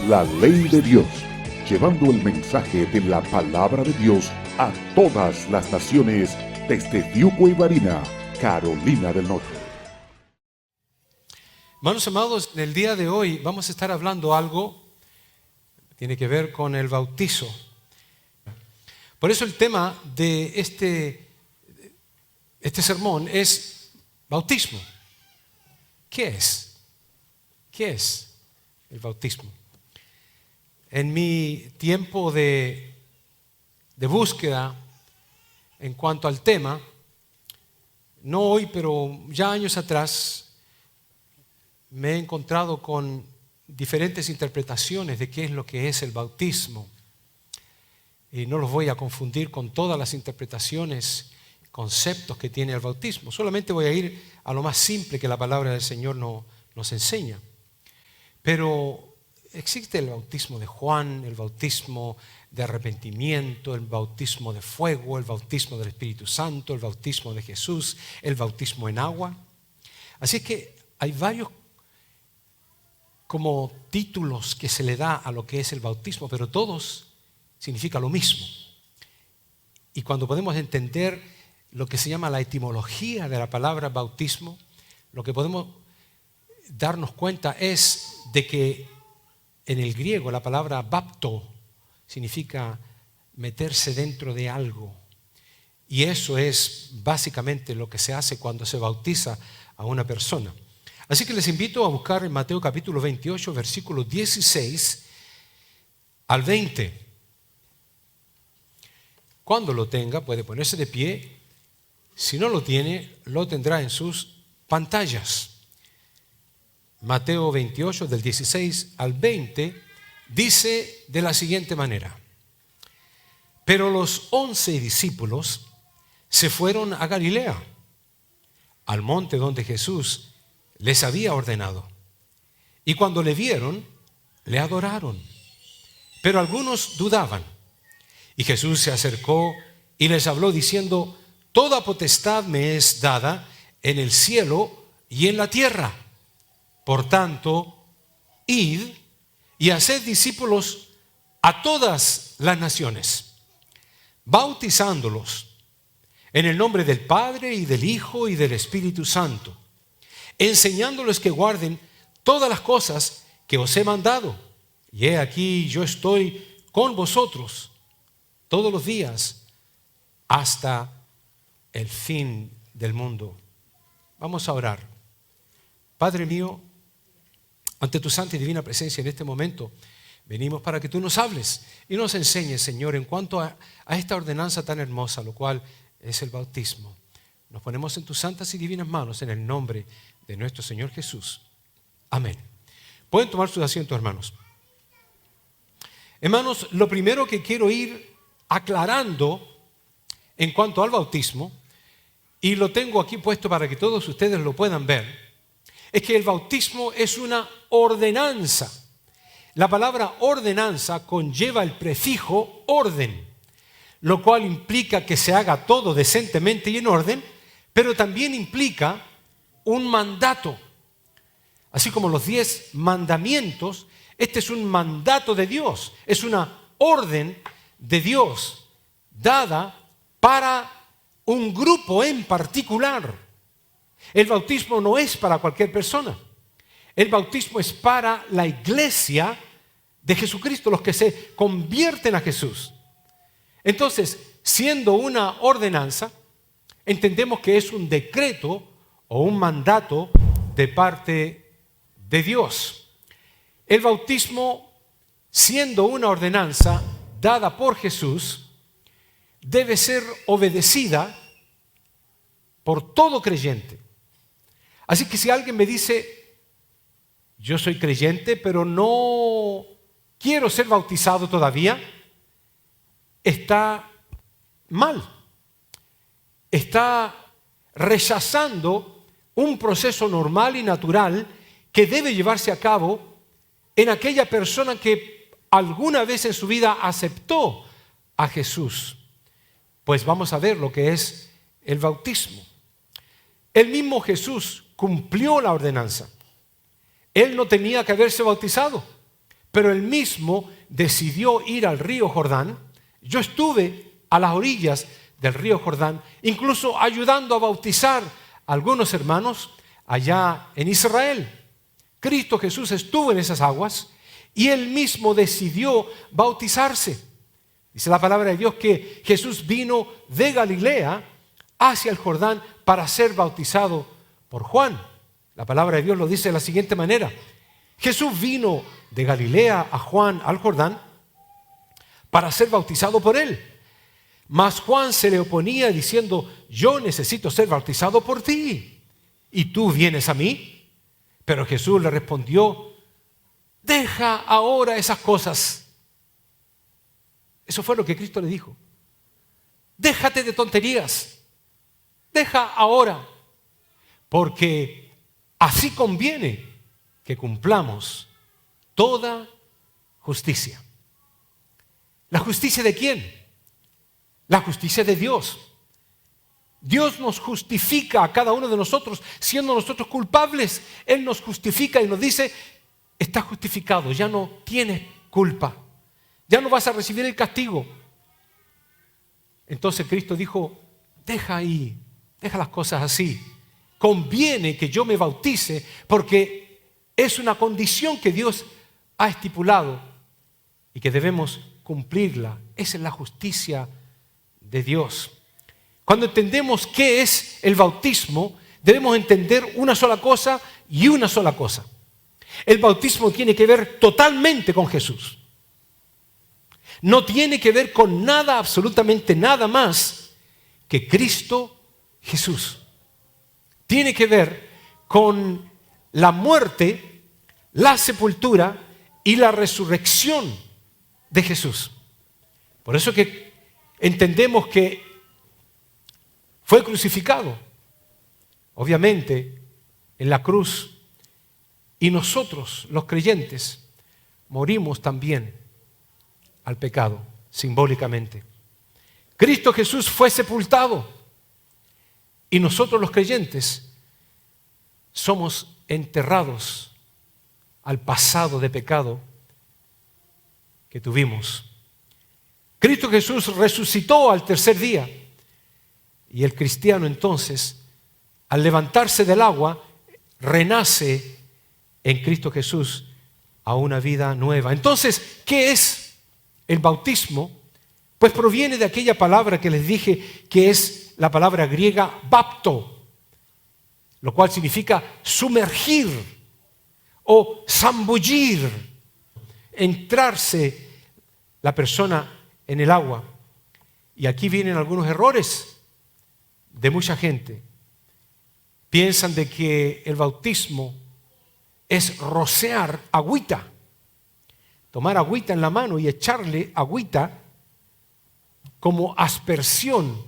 la ley de Dios, llevando el mensaje de la palabra de Dios a todas las naciones desde Diuco y Barina, Carolina del Norte. Hermanos amados, en el día de hoy vamos a estar hablando algo que tiene que ver con el bautizo. Por eso el tema de este sermón es bautismo. ¿Qué es? ¿Qué es el bautismo? En mi tiempo de búsqueda en cuanto al tema, no hoy, pero ya años atrás, me he encontrado con diferentes interpretaciones de qué es lo que es el bautismo. Y no los voy a confundir con todas las interpretaciones, conceptos que tiene el bautismo. Solamente voy a ir a lo más simple que la palabra del Señor nos enseña. Pero existe el bautismo de Juan, el bautismo de arrepentimiento, el bautismo de fuego, el bautismo del Espíritu Santo, el bautismo de Jesús, el bautismo en agua. Así que hay varios como títulos que se le da a lo que es el bautismo, pero todos significan lo mismo. Y cuando podemos entender lo que se llama la etimología de la palabra bautismo, lo que podemos darnos cuenta es de que en el griego la palabra bapto significa meterse dentro de algo. Y eso es básicamente lo que se hace cuando se bautiza a una persona. Así que les invito a buscar en Mateo capítulo 28, versículos 16 al 20. Cuando lo tenga, puede ponerse de pie. Si no lo tiene, lo tendrá en sus pantallas. Mateo 28, del 16 al 20, dice de la siguiente manera: Pero los 11 discípulos se fueron a Galilea, al monte donde Jesús les había ordenado. Y cuando le vieron, le adoraron. Pero algunos dudaban. Y Jesús se acercó y les habló diciendo: Toda potestad me es dada en el cielo y en la tierra. Por tanto, id y haced discípulos a todas las naciones, bautizándolos en el nombre del Padre y del Hijo y del Espíritu Santo, enseñándoles que guarden todas las cosas que os he mandado. Y he aquí, yo estoy con vosotros todos los días hasta el fin del mundo. Vamos a orar. Padre mío, ante tu santa y divina presencia en este momento, venimos para que tú nos hables y nos enseñes, Señor, en cuanto a esta ordenanza tan hermosa, lo cual es el bautismo. Nos ponemos en tus santas y divinas manos en el nombre de nuestro Señor Jesús. Amén. Pueden tomar sus asientos, hermanos. Hermanos, lo primero que quiero ir aclarando en cuanto al bautismo, y lo tengo aquí puesto para que todos ustedes lo puedan ver, es que el bautismo es una ordenanza. La palabra ordenanza conlleva el prefijo orden, lo cual implica que se haga todo decentemente y en orden, pero también implica un mandato. Así como los 10 mandamientos, este es un mandato de Dios, es una orden de Dios dada para un grupo en particular. El bautismo no es para cualquier persona. El bautismo es para la iglesia de Jesucristo, los que se convierten a Jesús. Entonces, siendo una ordenanza, entendemos que es un decreto o un mandato de parte de Dios. El bautismo, siendo una ordenanza dada por Jesús, debe ser obedecida por todo creyente. Así que si alguien me dice: yo soy creyente, pero no quiero ser bautizado todavía, está mal. Está rechazando un proceso normal y natural que debe llevarse a cabo en aquella persona que alguna vez en su vida aceptó a Jesús. Pues vamos a ver lo que es el bautismo. El mismo Jesús cumplió la ordenanza. Él no tenía que haberse bautizado, pero él mismo decidió ir al río Jordán. Yo estuve a las orillas del río Jordán, incluso ayudando a bautizar a algunos hermanos allá en Israel. Cristo Jesús estuvo en esas aguas y él mismo decidió bautizarse. Dice la palabra de Dios que Jesús vino de Galilea hacia el Jordán para ser bautizado por Juan. La palabra de Dios lo dice de la siguiente manera: Jesús vino de Galilea a Juan al Jordán para ser bautizado por él. Mas Juan se le oponía diciendo: yo necesito ser bautizado por ti, ¿y tú vienes a mí? Pero Jesús le respondió: deja ahora esas cosas. Eso fue lo que Cristo le dijo. Déjate de tonterías. Deja ahora. Porque así conviene que cumplamos toda justicia. ¿La justicia de quién? La justicia de Dios. Dios nos justifica a cada uno de nosotros, siendo nosotros culpables. Él nos justifica y nos dice: estás justificado, ya no tienes culpa, ya no vas a recibir el castigo. Entonces Cristo dijo: deja ahí, deja las cosas así. Conviene que yo me bautice porque es una condición que Dios ha estipulado y que debemos cumplirla. Esa es la justicia de Dios. Cuando entendemos qué es el bautismo, debemos entender una sola cosa y una sola cosa. El bautismo tiene que ver totalmente con Jesús. No tiene que ver con nada, absolutamente nada más que Cristo Jesús. Tiene que ver con la muerte, la sepultura y la resurrección de Jesús. Por eso que entendemos que fue crucificado, obviamente, en la cruz, y nosotros, los creyentes, morimos también al pecado, simbólicamente. Cristo Jesús fue sepultado y nosotros, los creyentes, somos enterrados al pasado de pecado que tuvimos. Cristo Jesús resucitó al tercer día y el cristiano entonces, al levantarse del agua, renace en Cristo Jesús a una vida nueva. Entonces, ¿qué es el bautismo? Pues proviene de aquella palabra que les dije, que es la palabra griega bapto, lo cual significa sumergir o zambullir, entrarse la persona en el agua. Y aquí vienen algunos errores de mucha gente. Piensan de que el bautismo es rociar agüita, tomar agüita en la mano y echarle agüita como aspersión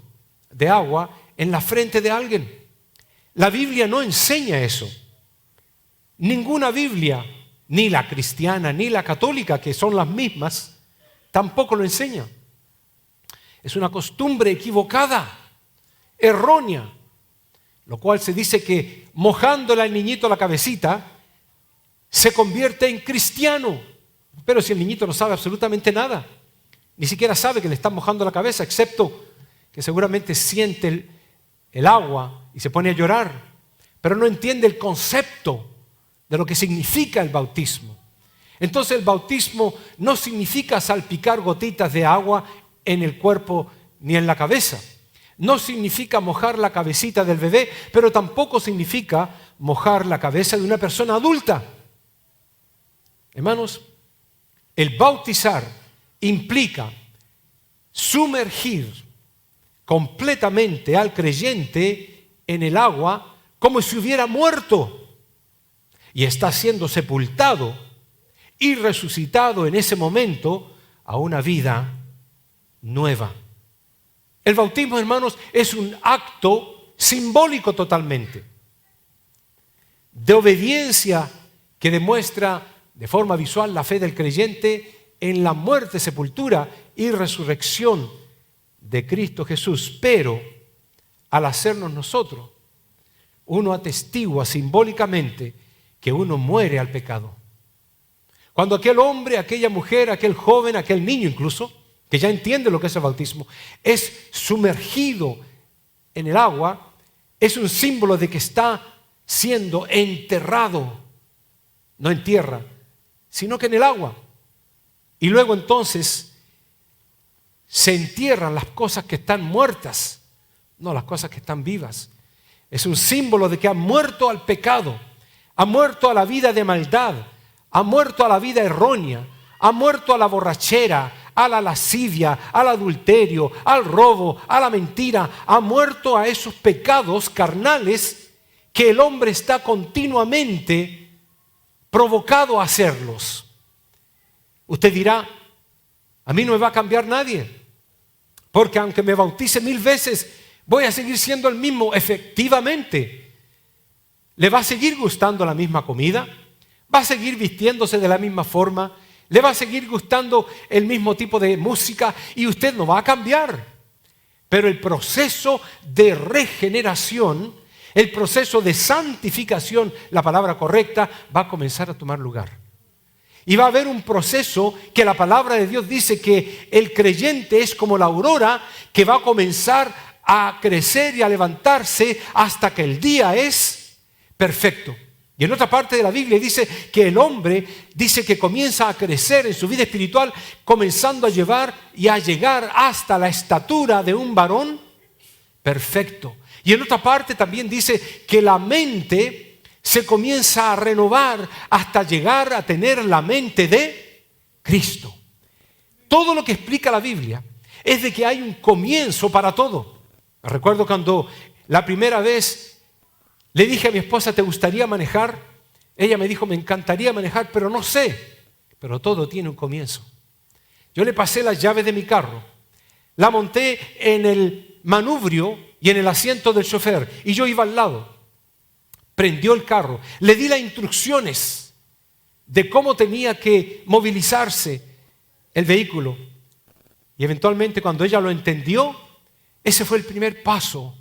de agua en la frente de alguien. La Biblia no enseña eso. Ninguna Biblia, ni la cristiana ni la católica, que son las mismas, tampoco lo enseña. Es una costumbre equivocada, errónea, lo cual se dice que mojándole al niñito la cabecita se convierte en cristiano. Pero si el niñito no sabe absolutamente nada, ni siquiera sabe que le están mojando la cabeza, excepto que seguramente siente el agua y se pone a llorar, pero no entiende el concepto de lo que significa el bautismo. Entonces el bautismo no significa salpicar gotitas de agua en el cuerpo ni en la cabeza. No significa mojar la cabecita del bebé, pero tampoco significa mojar la cabeza de una persona adulta. Hermanos, el bautizar implica sumergir completamente al creyente en el agua como si hubiera muerto y está siendo sepultado y resucitado en ese momento a una vida nueva. El bautismo, hermanos, es un acto simbólico totalmente, de obediencia que demuestra de forma visual la fe del creyente en la muerte, sepultura y resurrección de Cristo Jesús. Pero al hacernos nosotros, uno atestigua simbólicamente que uno muere al pecado. Cuando aquel hombre, aquella mujer, aquel joven, aquel niño incluso, que ya entiende lo que es el bautismo, es sumergido en el agua, es un símbolo de que está siendo enterrado, no en tierra, sino que en el agua. Y luego entonces se entierran las cosas que están muertas, no las cosas que están vivas. Es un símbolo de que ha muerto al pecado, ha muerto a la vida de maldad, ha muerto a la vida errónea, ha muerto a la borrachera, a la lascivia, al adulterio, al robo, a la mentira, ha muerto a esos pecados carnales que el hombre está continuamente provocado a hacerlos. Usted dirá, a mí no me va a cambiar nadie, porque aunque me bautice 1000 veces, voy a seguir siendo el mismo. Efectivamente, ¿le va a seguir gustando la misma comida? ¿Va a seguir vistiéndose de la misma forma? ¿Le va a seguir gustando el mismo tipo de música? Y usted no va a cambiar. Pero el proceso de regeneración, el proceso de santificación, la palabra correcta, va a comenzar a tomar lugar. Y va a haber un proceso que la palabra de Dios dice que el creyente es como la aurora que va a comenzar a crecer y a levantarse hasta que el día es perfecto. Y en otra parte de la Biblia dice que el hombre dice que comienza a crecer en su vida espiritual, comenzando a llevar y a llegar hasta la estatura de un varón perfecto. Y en otra parte también dice que la mente se comienza a renovar hasta llegar a tener la mente de Cristo. Todo lo que explica la Biblia es de que hay un comienzo para todo. Me recuerdo cuando la primera vez le dije a mi esposa, ¿te gustaría manejar? Ella me dijo, me encantaría manejar, pero no sé. Pero todo tiene un comienzo. Yo le pasé las llaves de mi carro, la monté en el manubrio y en el asiento del chofer, y yo iba al lado. Prendió el carro, le di las instrucciones de cómo tenía que movilizarse el vehículo. Y eventualmente cuando ella lo entendió, ese fue el primer paso.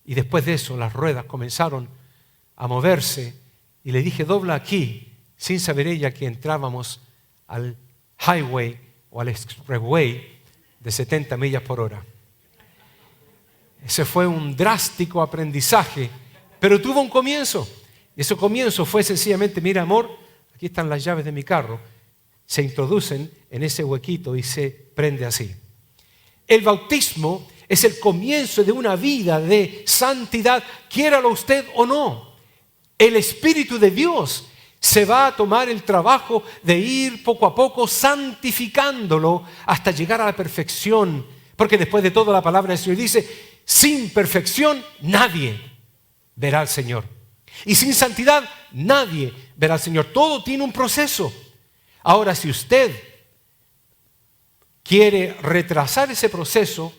Y después de eso las ruedas comenzaron a moverse y le dije, dobla aquí, sin saber ella que entrábamos al highway o al expressway de 70 millas por hora. Ese fue un drástico aprendizaje, pero tuvo un comienzo. Y ese comienzo fue sencillamente, mira amor, aquí están las llaves de mi carro. Se introducen en ese huequito y se prende así. El bautismo es el comienzo de una vida de santidad, quiéralo usted o no. El Espíritu de Dios se va a tomar el trabajo de ir poco a poco santificándolo hasta llegar a la perfección. Porque después de todo la palabra del Señor dice, sin perfección nadie verá al Señor. Y sin santidad nadie verá al Señor. Todo tiene un proceso. Ahora, si usted quiere retrasar ese proceso,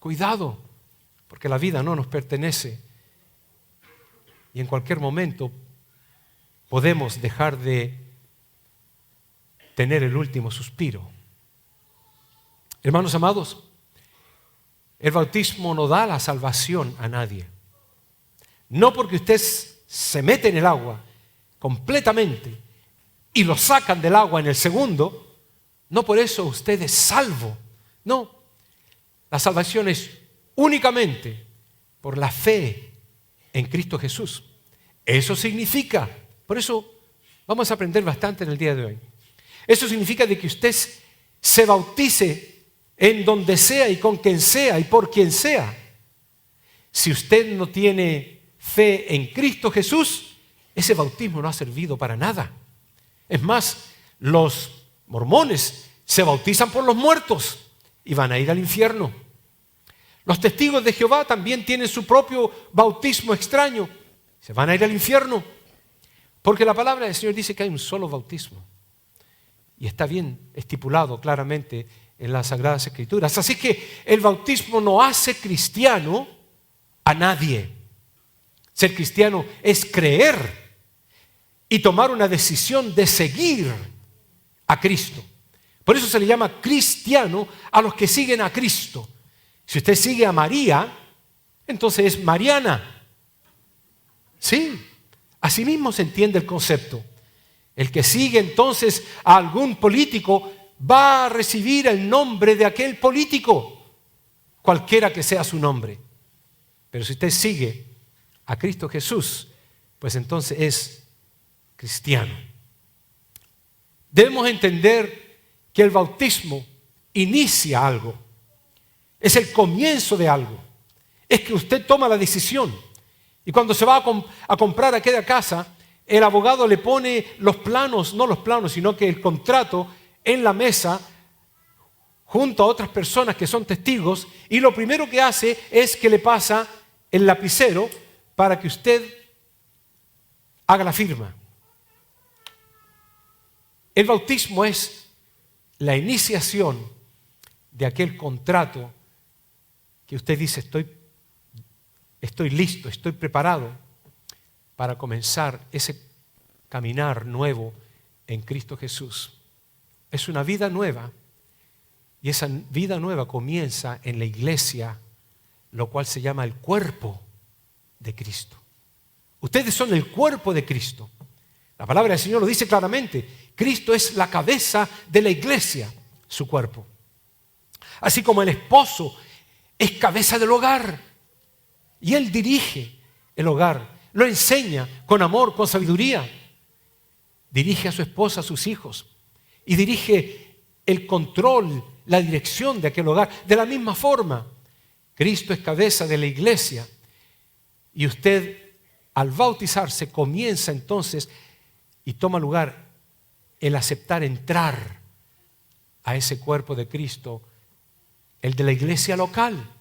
cuidado, porque la vida no nos pertenece y en cualquier momento podemos dejar de tener el último suspiro. Hermanos amados, el bautismo no da la salvación a nadie. No porque usted se mete en el agua completamente y lo sacan del agua en el segundo, no por eso usted es salvo. No. La salvación es únicamente por la fe en Cristo Jesús. Eso significa, por eso vamos a aprender bastante en el día de hoy. Eso significa de que usted se bautice en donde sea y con quien sea y por quien sea. Si usted no tiene fe en Cristo Jesús, ese bautismo no ha servido para nada. Es más, los mormones se bautizan por los muertos y van a ir al infierno. Los testigos de Jehová también tienen su propio bautismo extraño. Se van a ir al infierno. Porque la palabra del Señor dice que hay un solo bautismo. Y está bien estipulado claramente en las Sagradas Escrituras. Así que el bautismo no hace cristiano a nadie. Ser cristiano es creer y tomar una decisión de seguir a Cristo. Por eso se le llama cristiano a los que siguen a Cristo. Si usted sigue a María, entonces es mariana. Sí, así mismo se entiende el concepto. El que sigue entonces a algún político va a recibir el nombre de aquel político, cualquiera que sea su nombre. Pero si usted sigue a Cristo Jesús, pues entonces es cristiano. Debemos entender que el bautismo inicia algo. Es el comienzo de algo. Es que usted toma la decisión. Y cuando se va a comprar aquella casa, el abogado le pone los planos, no los planos, sino que el contrato en la mesa junto a otras personas que son testigos, y lo primero que hace es que le pasa el lapicero para que usted haga la firma. El bautismo es la iniciación de aquel contrato que usted dice, estoy listo, estoy preparado para comenzar ese caminar nuevo en Cristo Jesús. Es una vida nueva, y esa vida nueva comienza en la iglesia, lo cual se llama el cuerpo de Cristo. Ustedes son el cuerpo de Cristo. La palabra del Señor lo dice claramente. Cristo es la cabeza de la iglesia, su cuerpo. Así como el esposo es cabeza del hogar y él dirige el hogar, lo enseña con amor, con sabiduría. Dirige a su esposa, a sus hijos, y dirige el control, la dirección de aquel hogar. De la misma forma, Cristo es cabeza de la iglesia, y usted al bautizarse comienza entonces y toma lugar el aceptar entrar a ese cuerpo de Cristo, el de la iglesia local.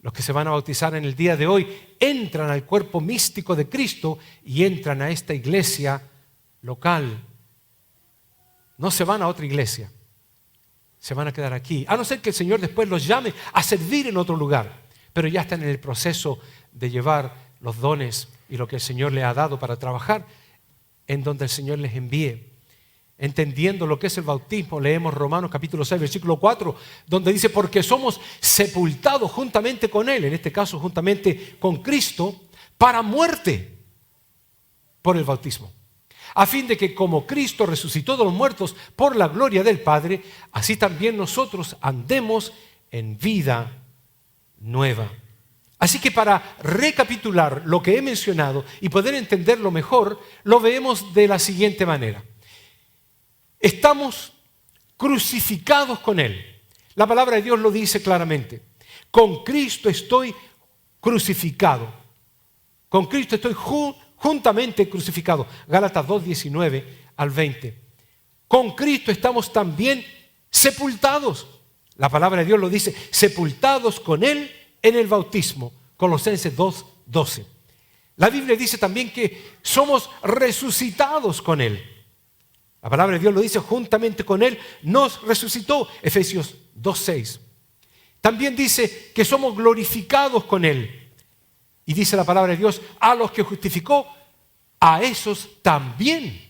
Los que se van a bautizar en el día de hoy entran al cuerpo místico de Cristo y entran a esta iglesia local. No se van a otra iglesia, se van a quedar aquí, a no ser que el Señor después los llame a servir en otro lugar, pero ya están en el proceso de llevar los dones y lo que el Señor les ha dado para trabajar en donde el Señor les envíe. Entendiendo lo que es el bautismo, leemos Romanos capítulo 6, versículo 4, donde dice, porque somos sepultados juntamente con Él, en este caso juntamente con Cristo, para muerte por el bautismo, a fin de que como Cristo resucitó de los muertos por la gloria del Padre, así también nosotros andemos en vida nueva. Así que para recapitular lo que he mencionado y poder entenderlo mejor, lo vemos de la siguiente manera. Estamos crucificados con Él. La palabra de Dios lo dice claramente. Con Cristo estoy crucificado. Con Cristo estoy juntamente crucificado. Gálatas 2, 19 al 20. Con Cristo estamos también sepultados. La palabra de Dios lo dice, sepultados con Él en el bautismo. Colosenses 2, 12. La Biblia dice también que somos resucitados con Él. La palabra de Dios lo dice, juntamente con Él nos resucitó. Efesios 2, 6. También dice que somos glorificados con Él. Y dice la palabra de Dios, a los que justificó, a esos también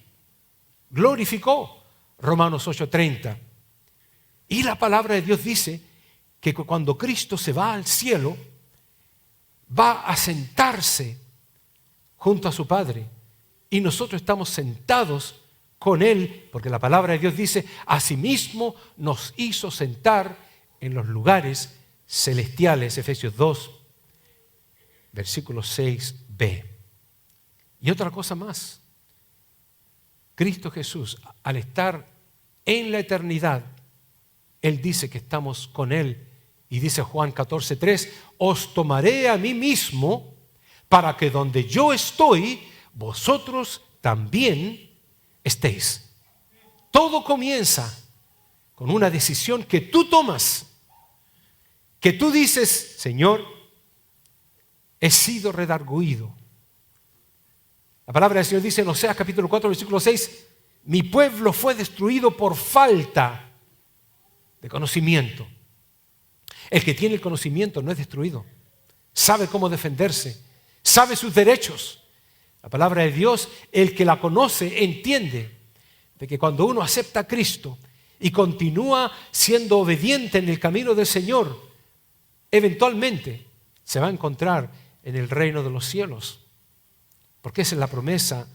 glorificó. Romanos 8:30. Y la palabra de Dios dice que cuando Cristo se va al cielo, va a sentarse junto a su Padre. Y nosotros estamos sentados con Él, porque la palabra de Dios dice, asimismo nos hizo sentar en los lugares celestiales. Efesios 2, versículo 6b. Y otra cosa más. Cristo Jesús, al estar en la eternidad, Él dice que estamos con Él. Y dice Juan 14:3, os tomaré a mí mismo para que donde yo estoy, vosotros también estéis. Todo comienza con una decisión que tú tomas, que tú dices, Señor, he sido redarguido. La palabra del Señor dice en Oseas capítulo 4, versículo 6, mi pueblo fue destruido por falta de conocimiento. El que tiene el conocimiento no es destruido. Sabe cómo defenderse, sabe sus derechos. La palabra de Dios, el que la conoce, entiende de que cuando uno acepta a Cristo y continúa siendo obediente en el camino del Señor, eventualmente se va a encontrar en el reino de los cielos. Porque esa es la promesa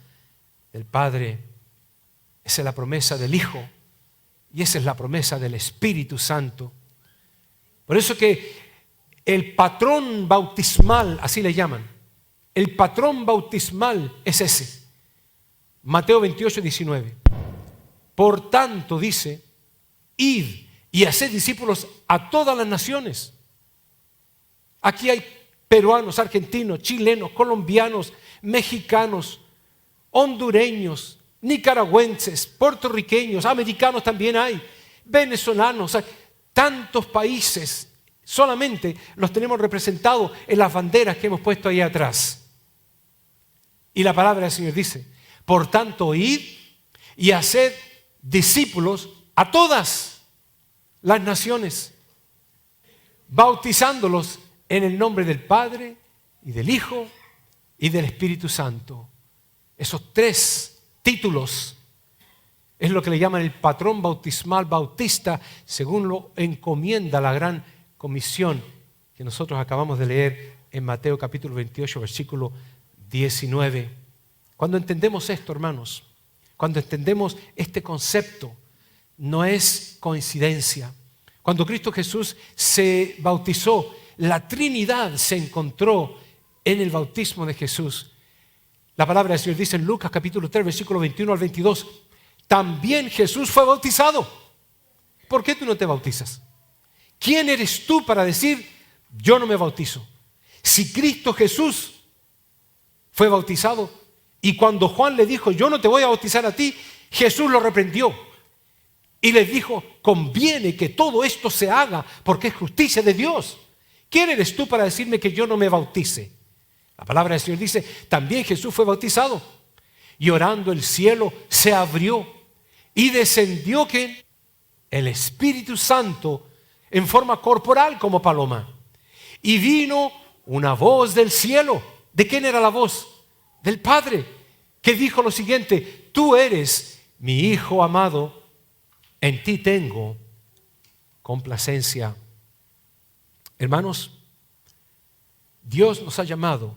del Padre Esa es la promesa del Hijo y esa es la promesa del Espíritu Santo. Por eso que el patrón bautismal, así le llaman, el patrón bautismal es ese. Mateo 28, 19. Por tanto, dice, id y haced discípulos a todas las naciones. Aquí hay peruanos, argentinos, chilenos, colombianos, mexicanos, hondureños, nicaragüenses, puertorriqueños, americanos también hay, venezolanos, hay tantos países, solamente los tenemos representados en las banderas que hemos puesto ahí atrás. Y la palabra del Señor dice, por tanto, id y haced discípulos a todas las naciones, bautizándolos en el nombre del Padre y del Hijo y del Espíritu Santo. Esos tres títulos es lo que le llaman el patrón bautismal bautista, según lo encomienda la gran comisión que nosotros acabamos de leer en Mateo capítulo 28, versículo 19. Cuando entendemos esto, hermanos, cuando entendemos este concepto, no es coincidencia. Cuando Cristo Jesús se bautizó, la Trinidad se encontró en el bautismo de Jesús. La palabra del Señor dice en Lucas capítulo 3, versículo 21 al 22, también Jesús fue bautizado. ¿Por qué tú no te bautizas? ¿Quién eres tú para decir, yo no me bautizo? Si Cristo Jesús fue bautizado y cuando Juan le dijo, yo no te voy a bautizar a ti, Jesús lo reprendió y les dijo, conviene que todo esto se haga porque es justicia de Dios. ¿Quién eres tú para decirme que yo no me bautice? La palabra del Señor dice, también Jesús fue bautizado y orando el cielo se abrió y descendió que el Espíritu Santo en forma corporal como paloma. Y vino una voz del cielo. ¿De quién era la voz? Del Padre, que dijo lo siguiente, tú eres mi Hijo amado, en ti tengo complacencia. Hermanos, Dios nos ha llamado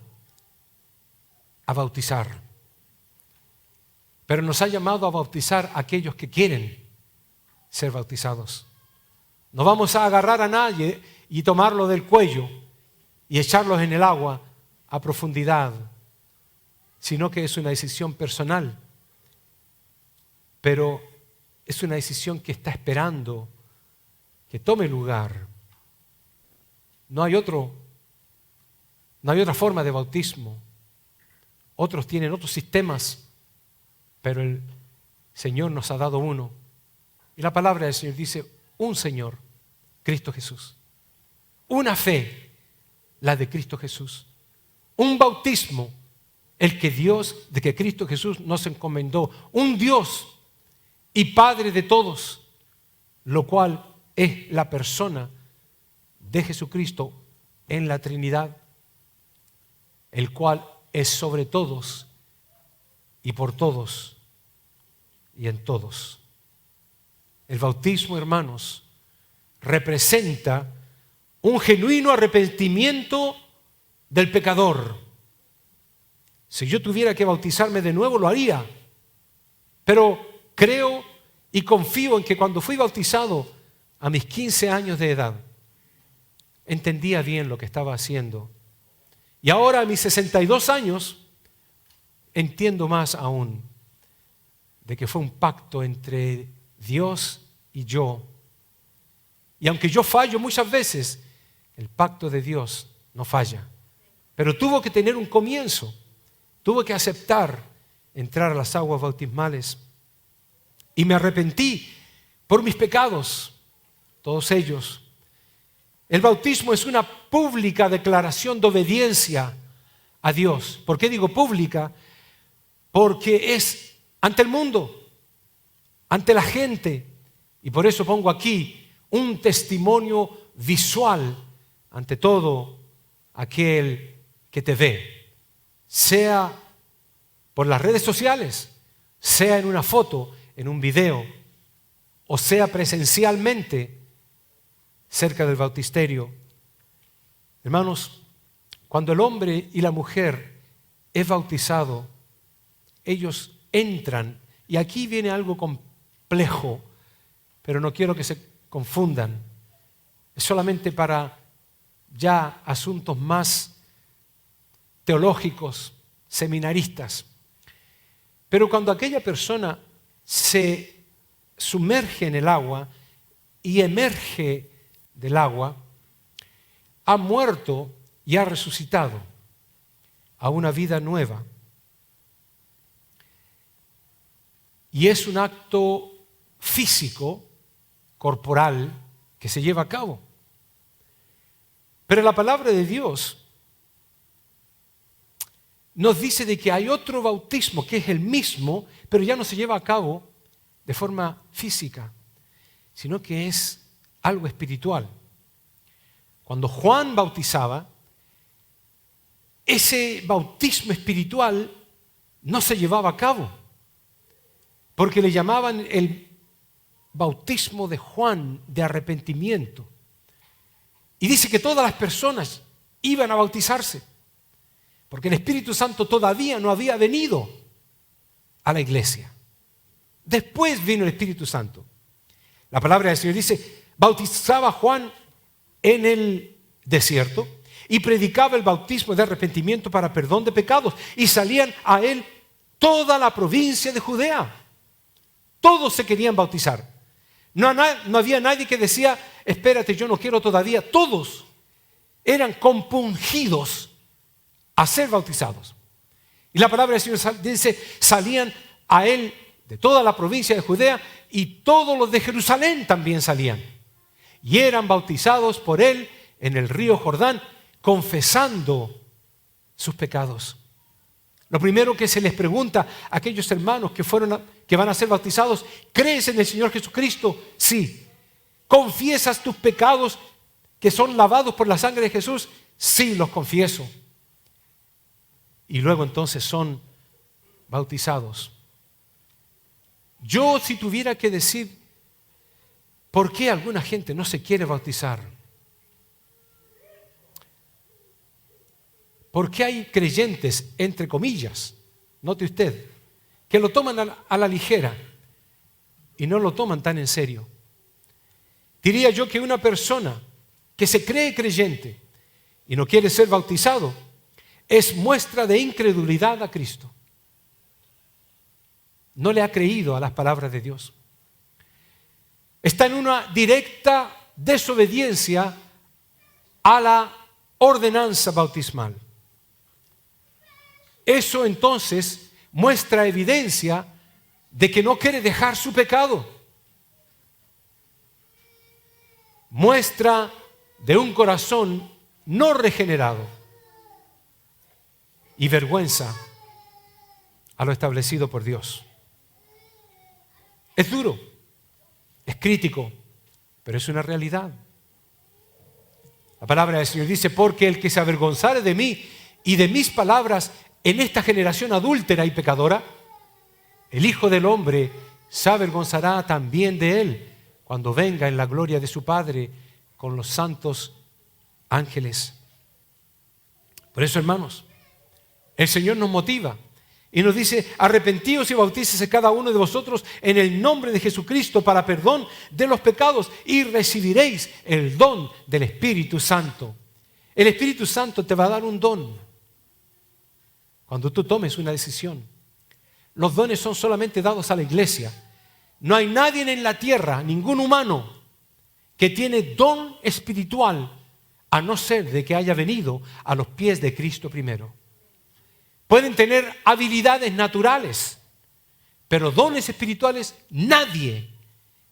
a bautizar, pero nos ha llamado a bautizar a aquellos que quieren ser bautizados. No vamos a agarrar a nadie y tomarlo del cuello y echarlos en el agua a profundidad, sino que es una decisión personal, pero es una decisión que está esperando que tome lugar. No hay otra forma de bautismo. Otros tienen otros sistemas, pero el Señor nos ha dado uno. Y la palabra del Señor dice, un Señor, Cristo Jesús. Una fe, la de Cristo Jesús. Un bautismo, el que Dios, de que Cristo Jesús nos encomendó. Un Dios y Padre de todos, lo cual es la persona de Jesucristo en la Trinidad, el cual es sobre todos y por todos y en todos. El bautismo, hermanos, representa un genuino arrepentimiento del pecador. Si yo tuviera que bautizarme de nuevo, lo haría. Pero creo y confío en que cuando fui bautizado a mis 15 años de edad, entendía bien lo que estaba haciendo. Y ahora a mis 62 años, entiendo más aún de que fue un pacto entre Dios y yo. Y aunque yo fallo muchas veces, el pacto de Dios no falla. Pero tuvo que tener un comienzo. Tuve que aceptar entrar a las aguas bautismales. Y me arrepentí por mis pecados, todos ellos. El bautismo es una pública declaración de obediencia a Dios. ¿Por qué digo pública? Porque es ante el mundo, ante la gente. Y por eso pongo aquí un testimonio visual ante todo aquel que te ve. Sea por las redes sociales, sea en una foto, en un video, o sea presencialmente cerca del bautisterio. Hermanos, cuando el hombre y la mujer es bautizado, ellos entran Y aquí viene algo complejo, pero no quiero que se confundan. Es solamente para ya asuntos más teológicos, seminaristas. Pero cuando aquella persona se sumerge en el agua y emerge del agua, ha muerto y ha resucitado a una vida nueva. Y es un acto físico, corporal, que se lleva a cabo. Pero la palabra de Dios nos dice de que hay otro bautismo que es el mismo, pero ya no se lleva a cabo de forma física, sino que es algo espiritual. Cuando Juan bautizaba, ese bautismo espiritual no se llevaba a cabo, porque le llamaban el bautismo de Juan de arrepentimiento. Y dice que todas las personas iban a bautizarse, porque el Espíritu Santo todavía no había venido a la iglesia. Después vino el Espíritu Santo. La palabra del Señor dice, bautizaba Juan en el desierto y predicaba el bautismo de arrepentimiento para perdón de pecados, y salían a él toda la provincia de Judea. Todos se querían bautizar. No había nadie que decía, espérate, yo no quiero todavía. Todos eran compungidos a ser bautizados. Y la palabra del Señor dice, salían a él de toda la provincia de Judea, y todos los de Jerusalén también salían. Y eran bautizados por él en el río Jordán, confesando sus pecados. Lo primero que se les pregunta a aquellos hermanos que van a ser bautizados, ¿crees en el Señor Jesucristo? Sí. ¿Confiesas tus pecados que son lavados por la sangre de Jesús? Sí, los confieso. Y luego entonces son bautizados. Yo, si tuviera que decir por qué alguna gente no se quiere bautizar, ¿por qué hay creyentes, entre comillas, note usted, que lo toman a la ligera y no lo toman tan en serio? Diría yo que una persona que se cree creyente y no quiere ser bautizado es muestra de incredulidad a Cristo. No le ha creído a las palabras de Dios. Está en una directa desobediencia a la ordenanza bautismal. Eso entonces muestra evidencia de que no quiere dejar su pecado. Muestra de un corazón no regenerado y vergüenza a lo establecido por Dios. Es duro, es crítico, pero es una realidad. La palabra del Señor dice, porque el que se avergonzare de mí y de mis palabras en esta generación adúltera y pecadora, el Hijo del Hombre se avergonzará también de él cuando venga en la gloria de su Padre con los santos ángeles. Por eso, hermanos, el Señor nos motiva y nos dice, arrepentíos y bautícese cada uno de vosotros en el nombre de Jesucristo para perdón de los pecados y recibiréis el don del Espíritu Santo. El Espíritu Santo te va a dar un don cuando tú tomes una decisión. Los dones son solamente dados a la iglesia. No hay nadie en la tierra, ningún humano, que tiene don espiritual a no ser de que haya venido a los pies de Cristo primero. Pueden tener habilidades naturales, pero dones espirituales, nadie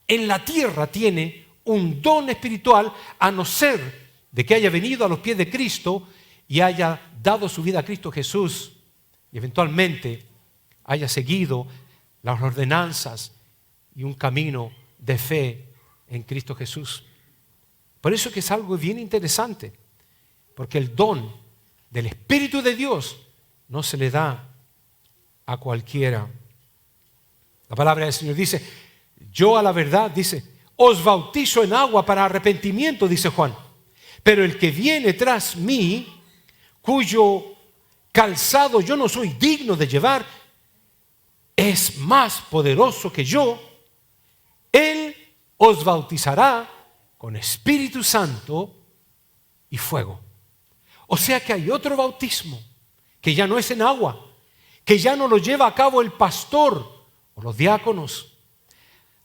en la tierra tiene un don espiritual a no ser de que haya venido a los pies de Cristo y haya dado su vida a Cristo Jesús y eventualmente haya seguido las ordenanzas y un camino de fe en Cristo Jesús. Por eso que es algo bien interesante, porque el don del Espíritu de Dios no se le da a cualquiera. La palabra del Señor dice, yo a la verdad, dice, os bautizo en agua para arrepentimiento, dice Juan. Pero el que viene tras mí, cuyo calzado yo no soy digno de llevar, es más poderoso que yo, Él os bautizará con Espíritu Santo y fuego. O sea que hay otro bautismo que ya no es en agua, que ya no lo lleva a cabo el pastor o los diáconos.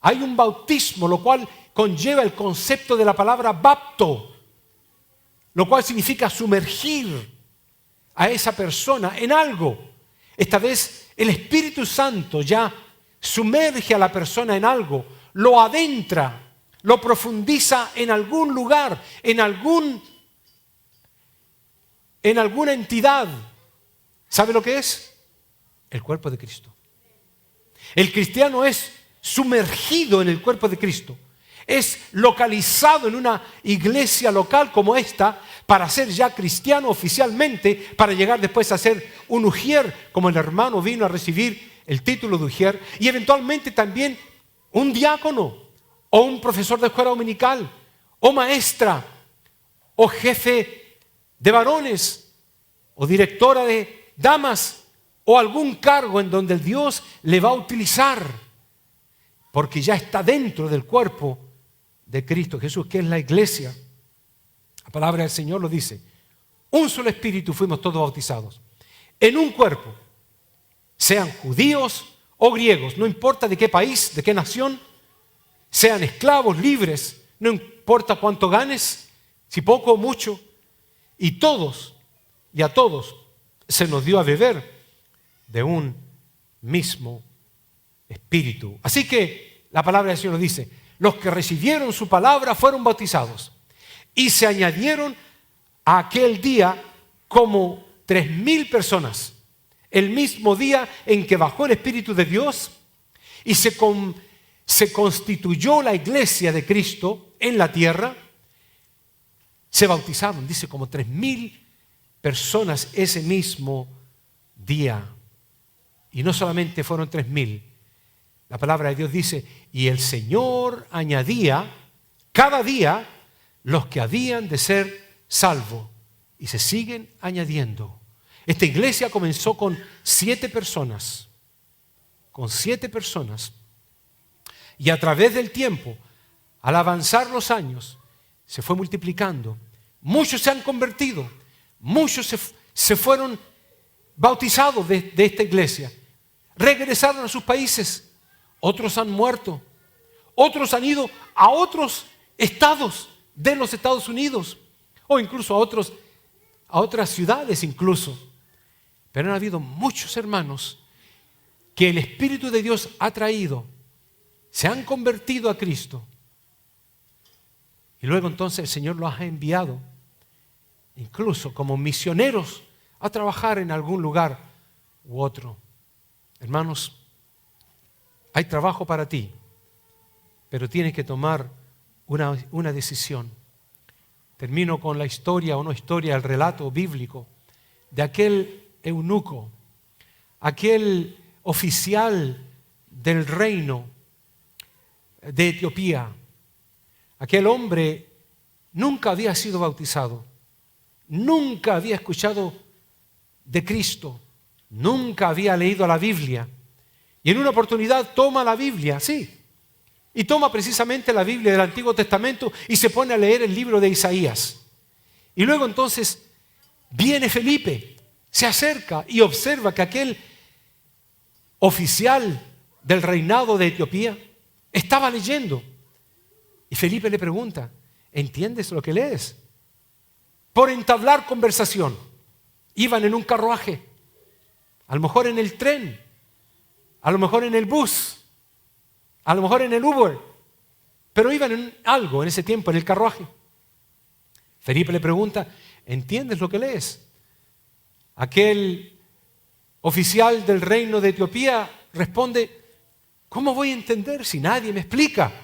Hay un bautismo, lo cual conlleva el concepto de la palabra bapto, lo cual significa sumergir a esa persona en algo. Esta vez el Espíritu Santo ya sumerge a la persona en algo, lo adentra, lo profundiza en algún lugar, en alguna entidad. ¿Sabe lo que es? El cuerpo de Cristo. El cristiano es sumergido en el cuerpo de Cristo. Es localizado en una iglesia local como esta para ser ya cristiano oficialmente, para llegar después a ser un ujier, como el hermano vino a recibir el título de ujier, y eventualmente también un diácono, o un profesor de escuela dominical, o maestra, o jefe de varones, o directora de damas, o algún cargo en donde Dios le va a utilizar, porque ya está dentro del cuerpo de Cristo Jesús, que es la iglesia. La palabra del Señor lo dice: un solo espíritu fuimos todos bautizados, en un cuerpo, sean judíos o griegos, no importa de qué país, de qué nación, sean esclavos, libres, no importa cuánto ganes, si poco o mucho, y a todos se nos dio a beber de un mismo espíritu. Así que la palabra del Señor nos dice: los que recibieron su palabra fueron bautizados, y se añadieron a aquel día como 3,000 personas, el mismo día en que bajó el Espíritu de Dios y se constituyó la iglesia de Cristo en la tierra. Se bautizaron, dice, como 3,000 personas ese mismo día. Y no solamente fueron 3,000. La palabra de Dios dice: y el Señor añadía cada día los que habían de ser salvos. Y se siguen añadiendo. Esta iglesia comenzó con 7 personas. Con 7 personas. Y a través del tiempo, al avanzar los años, se fue multiplicando. Muchos se han convertido. Muchos se fueron bautizados de esta iglesia. Regresaron a sus países. Otros han muerto. Otros han ido a otros estados de los Estados Unidos. O incluso a otras ciudades incluso. Pero han habido muchos hermanos que el Espíritu de Dios ha traído. Se han convertido a Cristo. Y luego entonces el Señor los ha enviado, incluso como misioneros, a trabajar en algún lugar u otro. Hermanos, hay trabajo para ti, pero tienes que tomar una decisión. Termino con la historia, o no historia, el relato bíblico de aquel eunuco, aquel oficial del reino de Etiopía. Aquel hombre nunca había sido bautizado, nunca había escuchado de Cristo, nunca había leído la Biblia. Y en una oportunidad toma la Biblia, sí, y toma precisamente la Biblia del Antiguo Testamento y se pone a leer el libro de Isaías. Y luego entonces viene Felipe, se acerca y observa que aquel oficial del reinado de Etiopía estaba leyendo. Y Felipe le pregunta: ¿entiendes lo que lees? Por entablar conversación, iban en un carruaje, a lo mejor en el tren, a lo mejor en el bus, a lo mejor en el Uber, pero iban en algo en ese tiempo, en el carruaje. Felipe le pregunta: ¿entiendes lo que lees? Aquel oficial del reino de Etiopía responde: ¿cómo voy a entender si nadie me explica?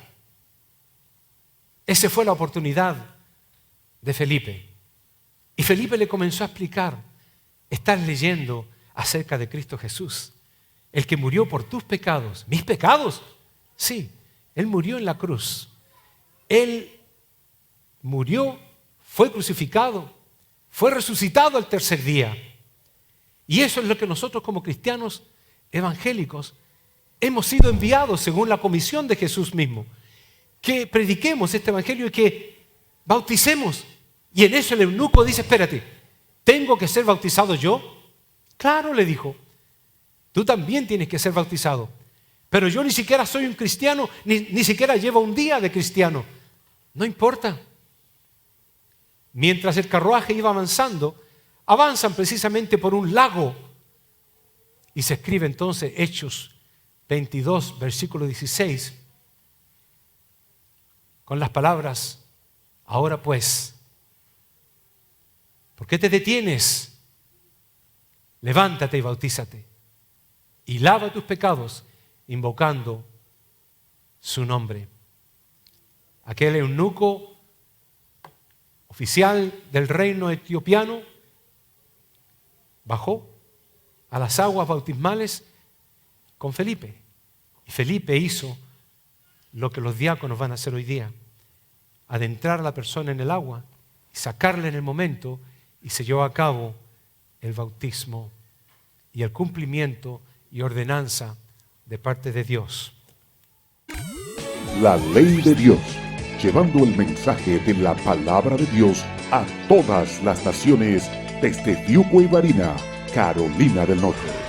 Esa fue la oportunidad de Felipe. Y Felipe le comenzó a explicar: estás leyendo acerca de Cristo Jesús, el que murió por tus pecados. ¿Mis pecados? Sí, Él murió en la cruz. Él murió, fue crucificado, fue resucitado al tercer día. Y eso es lo que nosotros como cristianos evangélicos hemos sido enviados según la comisión de Jesús mismo, que prediquemos este evangelio y que bauticemos. Y en eso el eunuco dice, espérate, ¿tengo que ser bautizado yo? Claro, le dijo, tú también tienes que ser bautizado. Pero yo ni siquiera soy un cristiano, ni siquiera llevo un día de cristiano. No importa. Mientras el carruaje iba avanzando, avanzan precisamente por un lago. Y se escribe entonces Hechos 22, versículo 16, con las palabras, ahora pues, ¿por qué te detienes? Levántate y bautízate y lava tus pecados invocando su nombre. Aquel eunuco, oficial del reino etiopiano, bajó a las aguas bautismales con Felipe. Y Felipe hizo lo que los diáconos van a hacer hoy día: adentrar a la persona en el agua y sacarla en el momento, y se llevó a cabo el bautismo y el cumplimiento y ordenanza de parte de Dios. La ley de Dios, llevando el mensaje de la palabra de Dios a todas las naciones desde Diuco y Varina, Carolina del Norte.